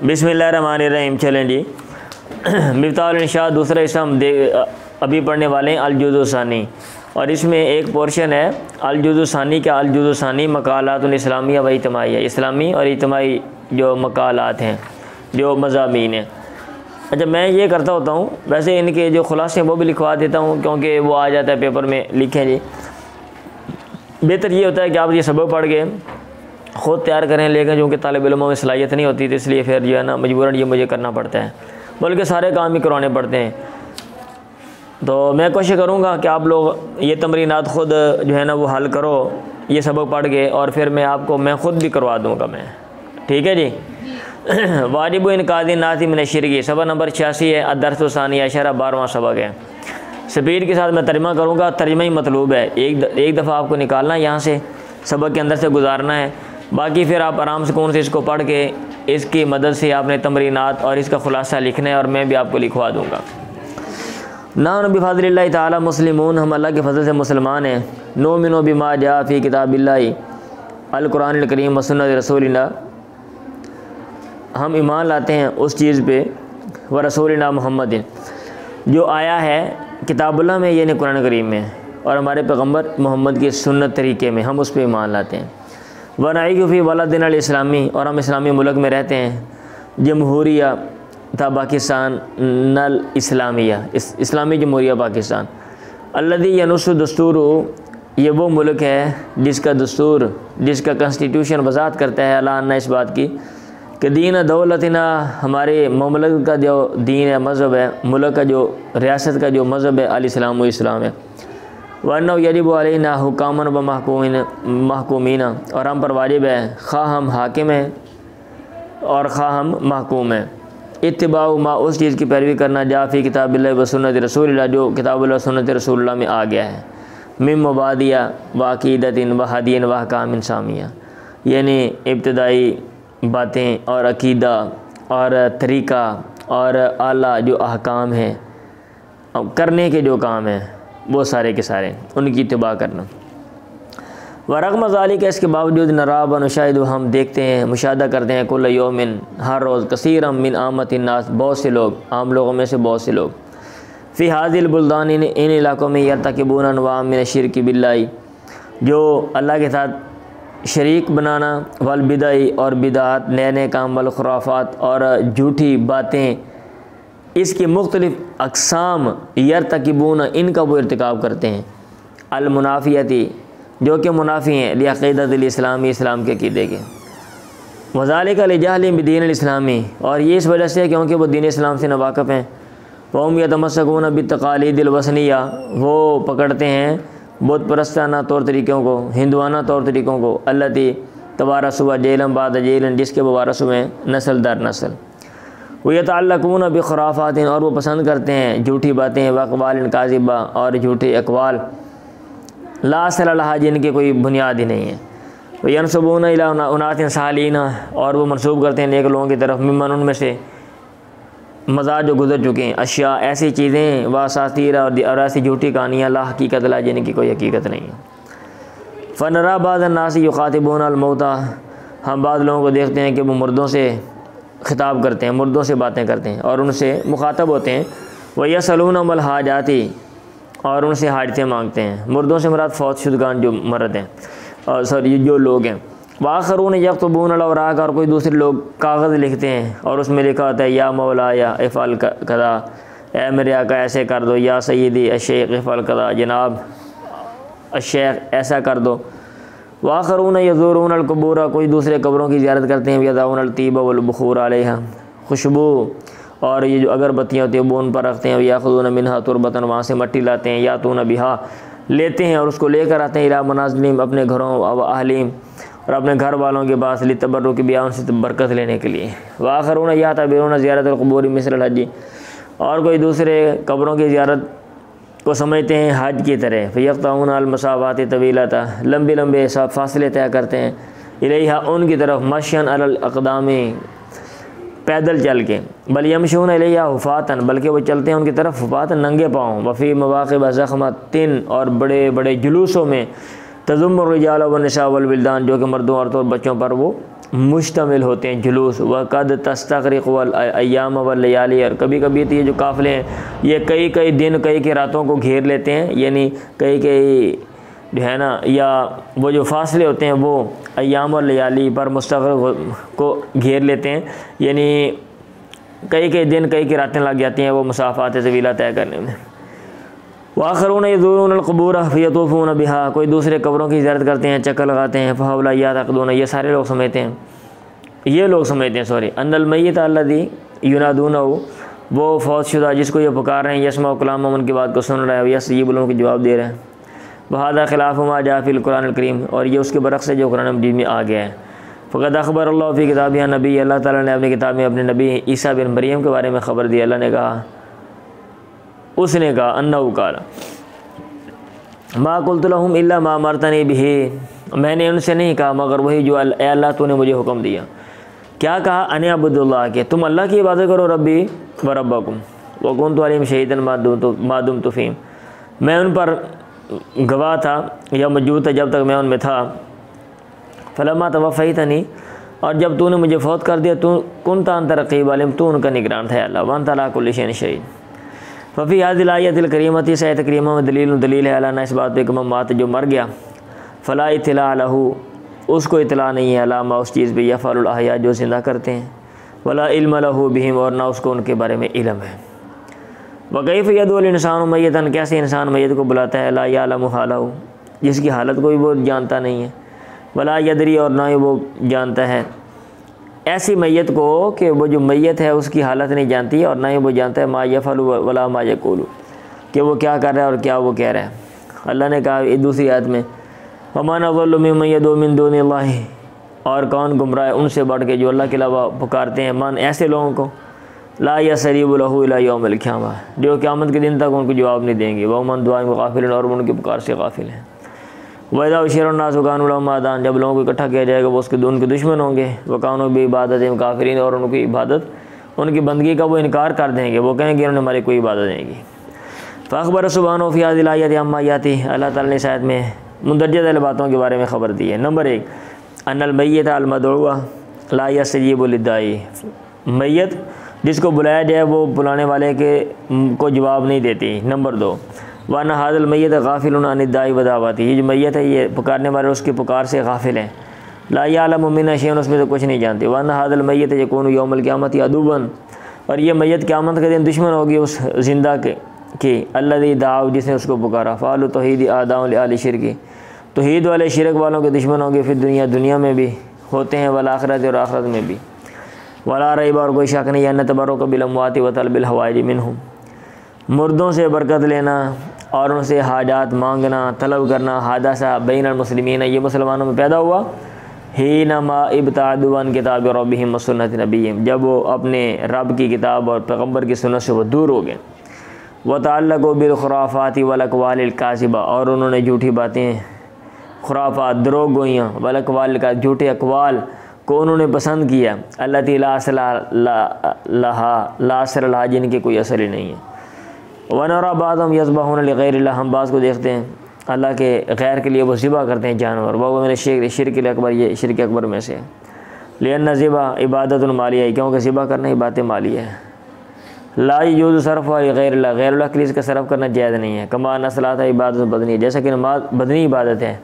بسم اللہ الرحمن الرحیم۔ چلیں جی، مفتاح الانشاء دوسرا حصہ ہم ابھی پڑھنے والے ہیں الجزء الثانی، اور اس میں ایک پورشن ہے الجزء الثانی کا۔ الجزء الثانی مقالات الاسلامیہ و اجتماعیہ، اسلامی اور اجتماعی جو مقالات ہیں، جو مضامین ہیں۔ اچھا، میں یہ کرتا ہوتا ہوں، ویسے ان کے جو خلاصے ہیں وہ بھی لکھوا دیتا ہوں کیونکہ وہ آ جاتا ہے پیپر میں، لکھیں جی۔ بہتر یہ ہوتا ہے کہ آپ یہ سبق پڑھ کے خود تیار کریں، لیکن چونکہ طالب علموں میں صلاحیت نہیں ہوتی تو اس لیے پھر جو ہے نا مجبوراً یہ مجھے کرنا پڑتا ہے، بلکہ سارے کام ہی کروانے پڑتے ہیں۔ تو میں کوشش کروں گا کہ آپ لوگ یہ تمرینات خود جو ہے نا وہ حل کرو یہ سبق پڑھ کے، اور پھر میں خود بھی کروا دوں گا میں، ٹھیک ہے جی۔ واجب انقاذ الناس من الشرک، سبق نمبر 86 ہے، الدرس الثانی عشرہ، 12واں سبق ہے۔ سپیڈ کے ساتھ میں ترجمہ کروں گا، ترجمہ ہی مطلوب ہے، ایک دفعہ آپ کو نکالنا ہے یہاں سے، سبق کے اندر سے گزارنا ہے، باقی پھر آپ آرام سکون سے اس کو پڑھ کے اس کی مدد سے آپ نے تمرینات اور اس کا خلاصہ لکھنا ہے، اور میں بھی آپ کو لکھوا دوں گا۔ نحن بفضل اللہ تعالی مسلمون، ہم اللہ کے فضل سے مسلمان ہیں۔ نؤمن بما جاء فی کتاب اللہ القرآن الکریم و سنت رسول اللہ، ہم ایمان لاتے ہیں اس چیز پہ و رسولنا محمد، جو آیا ہے کتاب اللہ میں یعنی قرآن کریم میں، اور ہمارے پیغمبر محمد کی سنت طریقے میں، ہم اس پہ ایمان لاتے ہیں۔ ونعیش فی بلدنا الاسلامی، اور ہم اسلامی ملک میں رہتے ہیں، جمہوریہ تھا پاکستان نل اسلامیہ، اسلامی جمہوریہ پاکستان۔ الذی ینص دستور، یہ وہ ملک ہے جس کا دستور، جس کا کنسٹیٹیوشن وضاحت کرتا ہے اعلان اس بات کی کہ دین دولتنا، ہمارے مملکت کا جو دین ہے، مذہب ہے، ملک کا جو ریاست کا جو مذہب ہے، الاسلام و اسلام ہے۔ وَأَنَّهُ يَجِبُ عَلَيْنَا حُكَامًا وَمَحْكُومِينَ، اور ہم پر واجب ہے خواہ ہم حاکم ہیں اور خواہ ہم محکوم ہیں، اتباع ما، اس چیز کی پیروی کرنا، جا فی کتاب اللہ و سنت رسول اللہ، جو کتاب اللہ و سنت رسول اللہ میں آ گیا ہے، من مبادیہ و عقیدت و حدین و احکام سامیہ، یعنی ابتدائی باتیں اور عقیدہ اور طریقہ اور اعلیٰ جو احکام ہیں، کرنے کے جو کام ہیں وہ سارے کے سارے ان کی اتباع کرنا۔ ورغم ذالک، اس کے باوجود نرا و نشاہد، ہم دیکھتے ہیں، مشاہدہ کرتے ہیں، کل یومن، ہر روز، کثیرا من عامۃ الناس، بہت سے لوگ، عام لوگوں میں سے بہت سے لوگ، فی هذه البلدان، ان علاقوں میں، یرتکبون انواع من الشرک باللہ، جو اللہ کے ساتھ شریک بنانا، والبدع، اور بدعات، نئے نئے کام، والخرافات، اور جھوٹی باتیں، اس کی مختلف اقسام، یرتکبون، ان کا وہ ارتکاب کرتے ہیں، المنافیتی، جو کہ منافی ہیں، لعقیدۃ الاسلامی، اسلام کے عقیدے کے، وذالک لجہلہم بدین الاسلامی، اور یہ اس وجہ سے کیونکہ وہ دین اسلام سے ناواقف ہیں، وہم یتمسکون بالتقالید الوثنیہ، وہ پکڑتے ہیں بت پرستانہ طور طریقوں کو، ہندوانہ طور طریقوں کو، التی توارثوا جیلا بعد جیل، جس کے وہ وارث ہوئے ہیں نسل در نسل، ویتعلقون بخرافات، اور وہ پسند کرتے ہیں جھوٹی باتیں، واقوال کاذبہ، اور جھوٹے اقوال، لا اصل لہا، جن کی کوئی بنیاد ہی نہیں ہے، وینسبون الی اناس صالحین، اور وہ منسوب کرتے ہیں نیک لوگوں کی طرف، ممن، ان میں سے، مزاج جو گزر چکے ہیں، اشیاء، ایسی چیزیں، واساطیر، اور ایسی جھوٹی کہانیاں، لا حقیقت لہا، جن کی کوئی حقیقت نہیں ہے۔ فنرا بعض الناس یخاطبون الموتى، ہم بعض لوگوں کو دیکھتے ہیں کہ وہ مردوں سے خطاب کرتے ہیں، مردوں سے باتیں کرتے ہیں اور ان سے مخاطب ہوتے ہیں، وَيَسْأَلُونَهُمُ الْحَاجَاتِ، اور ان سے حاجتیں مانگتے ہیں، مردوں سے مراد فوت شدگان جو مرد ہیں، اور جو لوگ ہیں، وآخرون یکتبون الاوراق، اور کوئی دوسرے لوگ کاغذ لکھتے ہیں اور اس میں لکھا ہوتا ہے، یا مولا یا افعل کذا، اے میرے آقا ایسے کر دو، یا سیدی الشیخ افعل کذا، جناب الشیخ ایسا کر دو، وآخرون یزورون القبور، کوئی دوسرے قبروں کی زیارت کرتے ہیں، یضعون الطیب والبخور علیہا، خوشبو اور یہ جو اگربتیاں ہوتی ہیں وہ ان پر رکھتے ہیں، یاخذون منہا تربۃ، وہاں سے مٹی لاتے ہیں، یاتون بہا، لیتے ہیں اور اس کو لے کر آتے ہیں، الی منازلہم، اپنے گھروں، و اہلہم، اور اپنے گھر والوں کے پاس، لتبرک بہا، ان سے برکت لینے کے لیے، وآخرون یعتبرون زیارت القبور مثل الحج، اور کوئی دوسرے قبروں کی زیارت کو سمجھتے ہیں حج کی طرح، فیقطعون المسافات طویلۃ، لمبے لمبے فاصلے طے کرتے ہیں، الیہا، ان کی طرف، مشین علی الاقدام، پیدل چل کے، بل یمشون الیہا حفاتن، بلکہ وہ چلتے ہیں ان کی طرف حفاتن، ننگے پاؤں، وفی مواقب زخمۃ، اور بڑے بڑے جلوسوں میں، تضم الرجال والنساء والولدان، جو کہ مردوں، عورتوں اور بچوں پر وہ مشتمل ہوتے ہیں جلوس، وقد تستغرق الایام واللیالی، اور کبھی کبھی تو یہ جو قافلے ہیں یہ کئی کئی دن کئی کئی راتوں کو گھیر لیتے ہیں، یعنی کئی کئی جو ہے نا، یا وہ جو فاصلے ہوتے ہیں وہ ایام واللیالی پر مستغرق کو گھیر لیتے ہیں، یعنی کئی کئی دن کئی کئی راتیں لگ جاتی ہیں وہ مسافات طویلہ طے کرنے میں۔ وآخرون یزورون القبور فیطوفون بہا، کوئی دوسرے قبروں کی زیارت کرتے ہیں، چکر لگاتے ہیں، فہؤلاء یعتقدون، یہ سارے لوگ سمجھتے ہیں، ان المیت الذی ینادونہ، وہ فوت شدہ جس کو یہ پکار رہے ہیں، یسمع کلامہم، ان کی بات کو سن رہا ہے، ویستجیب لہم، کے جواب دے رہے ہیں، وہذا خلاف ما جاء فی القرآن الکریم، اور یہ اس کے برعکس ہے جو قرآن مجید میں آ گیا ہے۔ فقد اخبر اللہ فی کتابہ نبی، اللہ تعالیٰ نے اپنی کتاب میں اپنے نبی عیسیٰ بن مریم کے بارے میں خبر دی۔ اللہ نے کہا، اس نے کہا، انہو قال ما قلت لہم الا ما امرتنی بہ، میں نے ان سے نہیں کہا مگر وہی جو اے اللہ تو نے مجھے حکم دیا۔ کیا کہا؟ ان اعبدوا اللہ، کہ تم اللہ کی عبادت کرو، ربی و ربکم وکنت علیہم شہیدا ما دمت فیہم، میں ان پر گواہ تھا یا موجود تھا جب تک میں ان میں تھا، فلما توفیتنی، اور جب تو نے مجھے فوت کر دیا، تو کنت انت رقیب علیہم، تو ان کا نگران تھا اللہ، وانت علی کل شیء شہید۔ ففی هذه الآیۃ الکریمۃ، اس آیت کریمہ میں دلیل ہے علی اس بات پہ کہ من مات، جو مر گیا، فلا اطلاع لہ، اس کو اطلاع نہیں ہے، علامہ اس چیز پہ یفعل الاحیاء جو زندہ کرتے ہیں، ولا علم لہ بہم، اور نہ اس کو ان کے بارے میں علم ہے۔ وکیف یدعو الانسان میتا، کیسے انسان میت کو بلاتا ہے، لا یعلم حالہ، جس کی حالت کوئی وہ جانتا نہیں ہے، ولا یدری، اور نہ ہی وہ جانتا ہے ایسی میت کو کہ وہ جو میت ہے اس کی حالت نہیں جانتی، اور نہ ہی وہ جانتا ہے ما یفعل ولا ما یقول، کہ وہ کیا کر رہا ہے اور کیا وہ کہہ رہا ہے۔ اللہ نے کہا دوسری آیت میں، ومن اضل ممن یدعو من دون اللہ، اور کون گمراہ ہے ان سے بڑھ کے جو اللہ کے علاوہ پکارتے ہیں، من ایسے لوگوں کو، لا یستجیب لہ الی یوم القیامہ، جو قیامت کے دن تک ان کو جواب نہیں دیں گے، ومن دعائہم غافل، اور ان کی پکار سے غافل ہیں۔ وَإِذَا حُشِرَ النَّاسُ كَانُوا لَهُمْ أَعْدَاءً، جب لوگوں کو اکٹھا کیا جائے گا وہ ان کے دشمن ہوں گے، وَكَانُوا بِعِبَادَتِهِمْ كَافِرِينَ، اور ان کی عبادت، ان کی بندگی کا وہ انکار کر دیں گے، وہ کہیں گے انہوں نے ہماری کوئی عبادت نہیں کی۔ فَأَخْبَرَ سُبْحَانَهُ فِي هَذِهِ الْآيَةِ عَمَّا يَأْتِي، اللہ تعالیٰ نے اس آیت میں مندرجہ ذیل باتوں کے بارے میں خبر دی ہے۔ نمبر 1، ان المیت المدعو لا یستجیب للداعی، میت جس کو بلایا جائے وہ بلانے والے کو جواب نہیں دیتی۔ نمبر 2، وَأَنَّ هَذَا الْمَيِّتَ غَافِلٌ عَنِ الدَّاعِ وَدَعْوَتِهِ، یہ جو میت ہے یہ پکارنے والے اس کی پکار سے غافل ہیں، لا یعلم منہا شیئا، اس میں سے کچھ نہیں جانتے۔ وَأَنَّ هَذَا الْمَيِّتَ یکون یوم القیامۃ عدواً، اور یہ میت قیامت کے دن دشمن ہوگی اس زندہ کے، الذی دعا، جس نے اس کو پکارا، فاعل التوحید اعداء لآل شرک، توحید والے شرک والوں کے دشمن ہوں گے، پھر دنیا میں بھی ہوتے ہیں، والآخرت، اور آخرت میں بھی۔ ولا ریب، اور کوئی شک نہیں ہے، ان تبرک بالاموات وطلب الحوائج منہم، مردوں سے برکت لینا اور ان سے حاجات مانگنا، طلب کرنا، حادثہ بین المسلمین، یہ مسلمانوں میں پیدا ہوا، حینما ابتعدوا عن کتاب ربہم وسنت نبیہم، جب وہ اپنے رب کی کتاب اور پیغمبر کی سنت سے وہ دور ہو گئے، وتعلقوا بالخرافات والاقوال الکاذبہ، اور انہوں نے جھوٹی باتیں، خرافات، دروغ گوئیاں، والاقوال کا جھوٹے اقوال کو انہوں نے پسند کیا، التی لا اصل لہا، جن کی کوئی اصل ہی نہیں ہے۔ ونرا بعضهم یذبحون لغیر اللہ، ہم بعض کو دیکھتے ہیں اللہ کے غیر کے لیے وہ ذبح کرتے ہیں جانور، وہ میرے شرک اکبر، یہ شرک اکبر میں سے ہے۔ لأن ذبح عبادت المالیہ، کیونکہ ذبح کرنا عبادت مالیہ ہے۔ لا یجوز صرف لغیر اللہ، غیر اللہ کے لیے اس کا صرف کرنا جائز نہیں ہے۔ کما ان الصلاۃ عبادت بدنی، جیسا کہ نماز بدنی عبادت ہے۔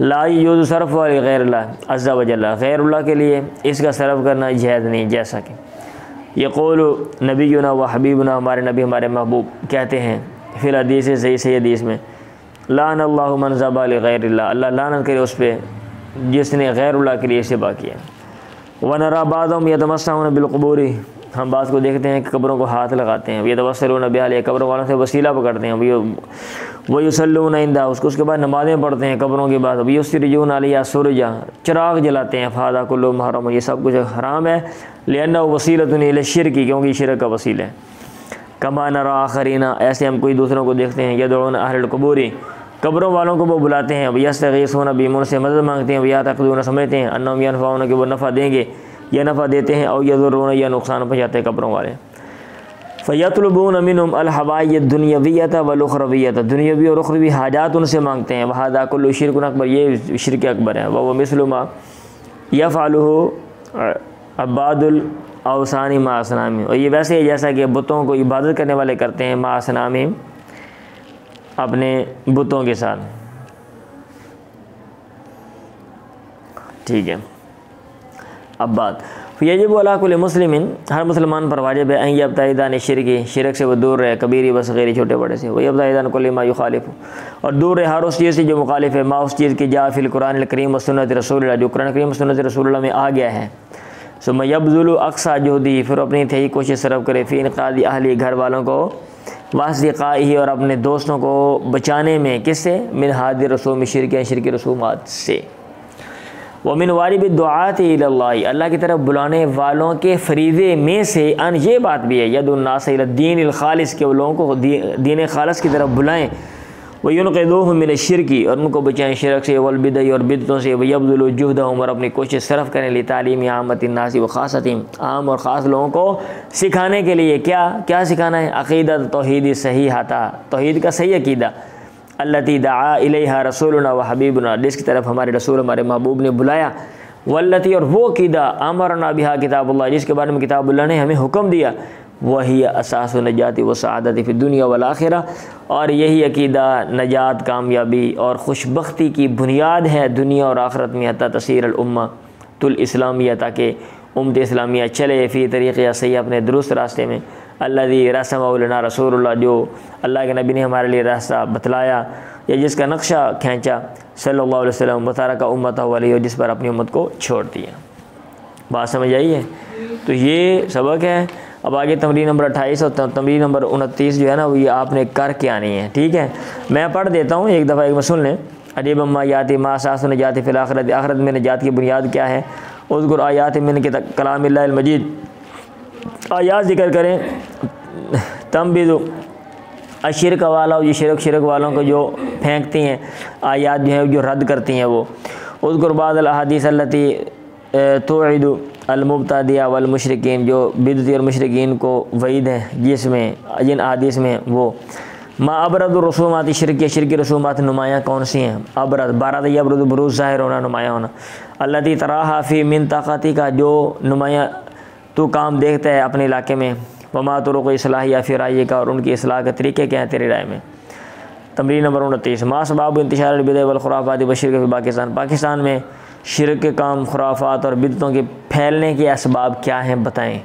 لا یجوز صرف لغیر اللہ عز وجل، غیر اللہ کے لیے اس کا صرف کرنا جائز نہیں، جیسا کہ یقول نبینا و حبیبنا، ہمارے نبی ہمارے محبوب کہتے ہیں، فی الحدیث صحیح حدیث میں، لعن اللہ من ذبح لغیر اللہ، اللہ لعنت کرے اس پہ جس نے غیر اللہ کے لیے ذبح کیا۔ ونرا بعضهم یتمسحون بالقبور، ہم بعض کو دیکھتے ہیں کہ قبروں کو ہاتھ لگاتے ہیں، یتوسلون بہا، قبروں والوں سے وسیلہ پکڑتے ہیں، ویصلون عندہا، اس کے بعد نمازیں پڑھتے ہیں قبروں کے بعد، ویسرجون علیہا سرجا، چراغ جلاتے ہیں، فہذا کلہ محرم، یہ سب کچھ حرام ہے، لأنہ وسیلۃ الی الشرک، کیونکہ شرک کا وسیلہ ہے۔ کما نرا آخرین، ایسے ہم کوئی دوسروں کو دیکھتے ہیں، یدعون اہل القبور، قبروں والوں کو وہ بلاتے ہیں، یستغیثون بہم، ان سے مدد مانگتے ہیں، یعتقدون، سمجھتے ہیں، انہم ینفعون، کہ وہ نفع دیں گے یا نفع دیتے ہیں، او یضرون، یا نقصان پہنچاتے ہیں قبروں والے۔ فیطلبون منہم الحوائج الدنیویۃ والاخرویۃ، دنیاوی اور اخروی حاجات ان سے مانگتے ہیں، وہذا کل شرک اکبر، یہ شرک اکبر ہے، وہ مثل ما یفعلہ عباد الاوثان مع اصنامہم، اور یہ ویسے ہی جیسا کہ بتوں کو عبادت کرنے والے کرتے ہیں مع اصنامہم، اپنے بتوں کے ساتھ. ٹھیک ہے. اب بات یجب علی کل مسلم، ہر مسلمان پر واجب ہے ان یبتعد عن الشرک، شرک سے وہ دور رہے، کبیری و صغیر، چھوٹے بڑے سے، ویبتعد عن کل ما یخالف، اور دور رہے ہر اس چیز سے جو مخالف ہے، ما اس چیز کی جاء فی القرآن الکریم و سنت رسول اللہ، جو قرآن کریم و سنت رسول اللہ میں آ گیا ہے. ثم یبذل اقصی جہدہ، پھر اپنی تہی کوشش صرف کرے، فی انقاذ اہلی، گھر والوں کو، واصدقائہ، اور اپنے دوستوں کو بچانے میں، کس سے؟ من ہذه الرسوم الشرک، شرک رسومات سے. ومن واجب الدعاۃ الی اللہ، اللہ کی طرف بلانے والوں کے فریضے میں سے ان یہ بات بھی ہے، ید الناس الی الدین الخالص، کہ وہ لوگوں کو دین خالص کی طرف بلائیں، وینقذوہم من الشرک، اور ان کو بچائیں شرک سے، والبدع، اور بدعتوں سے، ویبذلوا جہدہم، اور اپنی کوشش صرف کریں، لتعلیم عامۃ الناس وخاصتہم، عام اور خاص لوگوں کو سکھانے کے لیے. کیا سکھانا ہے؟ عقیدۃ توحید صحیحہ، توحید کا صحیح عقیدہ، التی دعا الیہا رسولنا و حبیبنا، جس کی طرف ہمارے رسول ہمارے محبوب نے بلایا، والتی، اور وہ عقیدہ، امرنا بہا کتاب اللہ، جس کے بارے میں کتاب اللہ نے ہمیں حکم دیا، وہی اساس نجات و سعادت فی الدنیا والآخرہ، اور یہی عقیدہ نجات، کامیابی اور خوشبختی کی بنیاد ہے دنیا اور آخرت میں، حتی تصیر الامۃ الاسلامیہ، تاکہ امت اسلامیہ چلے، فی طریقہ صحیح، اپنے درست راستے میں، الذی رسمہ لنا رسول اللہ، جو اللہ کے نبی نے ہمارے لیے راستہ بتلایا، یا جس کا نقشہ کھینچا، صلی اللہ علیہ وسلم، وترک امتہ علیہ، اور جس پر اپنی امت کو چھوڑ دیا. بات سمجھ آئی ہے؟ تو یہ سبق ہے. اب آگے تمرین نمبر 28 اور تمرین نمبر 29 جو ہے نا، وہ یہ آپ نے کر کے آنی ہے. ٹھیک ہے، میں پڑھ دیتا ہوں ایک دفعہ، ایک میں سن لیں. عجیب ما یاتی ما اساس نجات فی الآخرۃ، آخرت میں نجات کی بنیاد کیا ہے؟ اذکر آیات من کلام اللہ المجید، آیات ذکر کریں. تنبیذ الشرک والا، یہ شرک والوں کو جو پھینکتی ہیں آیات جو ہیں، جو رد کرتی ہیں وہ. اذکر بعض الاحادیث التی توعد المبتدعہ والمشرکین، جو بدعتی اور مشرکین کو وعید ہے جن احادیث میں وہ. ما ابرز الرسومات شرک، شرکی رسومات نمایاں کون سی ہیں؟ ابرز، بارد یبرز، بروز، ظاہر ہونا، نمایاں ہونا. التی تراہا فی من طاقتی کا، جو نمایاں تو کام دیکھتا ہے اپنے علاقے میں. وما طرق اصلاح، یا پھر رائے کا، اور ان کی اصلاح کے طریقے کیا ہیں تیری رائے میں. تمرین نمبر 29. ما اسباب انتشار البدع والخرافات والشرک فی پاکستان، پاکستان میں شرک کے کام، خرافات اور بدعتوں کے پھیلنے کے اسباب کیا ہیں بتائیں.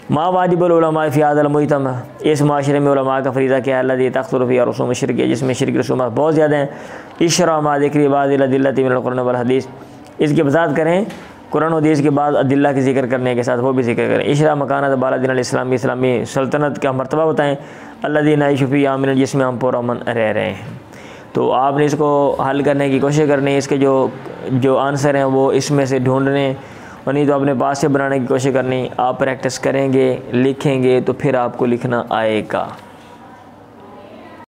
ما واجب العلماء فی هذا المجتمع، اس معاشرے میں علماء کا فریضہ کیا ہے؟ الذی تکثر فیہ رسوم الشرک، جس میں شرک رسومات بہت زیادہ ہیں. اشرع ما ذکر بعض الادلۃ من القرآن والحدیث، اس کی وضاحت کریں قرآن و حدیث کے بعد ادلہ کے ذکر کرنے کے ساتھ وہ بھی ذکر کریں. اشرع مکانت بالدین الاسلامی، اسلامی سلطنت کا مرتبہ بتائیں. الذی نعیش فیہ آمنا، جس میں ہم پرامن رہ رہے ہیں. تو آپ نے اس کو حل کرنے کی کوشش کرنی ہے، اس کے جو آنسر ہیں وہ اس میں سے ڈھونڈنے، اور نہیں تو اپنے پاس سے بنانے کی کوشش کرنی. آپ پریکٹس کریں گے، لکھیں گے، تو پھر آپ کو لکھنا آئے گا.